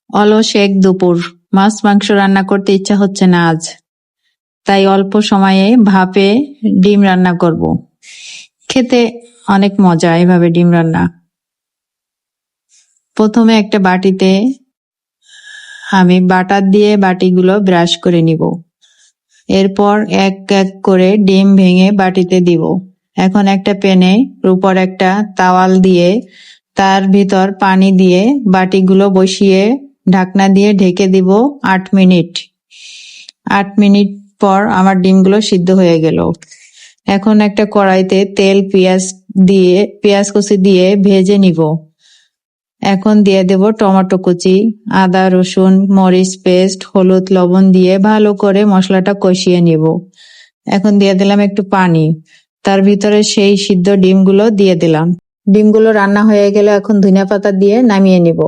অলস এক দুপুর, মাছ মাংস রান্না করতে ইচ্ছা হচ্ছে না আজ, তাই অল্প সময়ে ভাপে ডিম রান্না করব। খেতে অনেক মজা এভাবে ডিম রান্না। প্রথমে একটা বাটিতে আমি বাটার দিয়ে বাটিগুলো ব্রাশ করে নিব। এরপর এক এক করে ডিম ভেঙে বাটিতে দিব। এখন একটা প্যানে উপর একটা তাওয়াল দিয়ে তার ভিতর পানি দিয়ে বাটিগুলো বসিয়ে ঢাকনা দিয়ে ঢেকে দিব 8 মিনিট। 8 মিনিট পর আমার ডিমগুলো সিদ্ধ হয়ে গেল। এখন একটা কড়াইতে তেল পেঁয়াজ কুচি দিয়ে ভেজে নিব। এখন দিয়ে দেব টমেটো কুচি, আদা রসুন মরিচ পেস্ট, হলুদ লবণ দিয়ে ভালো করে মশলাটা কষিয়ে নিব। এখন দিয়ে দিলাম একটু পানি, তার ভিতরে সেই সিদ্ধ ডিমগুলো দিয়ে দিলাম। ডিমগুলো রান্না হয়ে গেলে এখন ধনিয়া পাতা দিয়ে নামিয়ে নিব।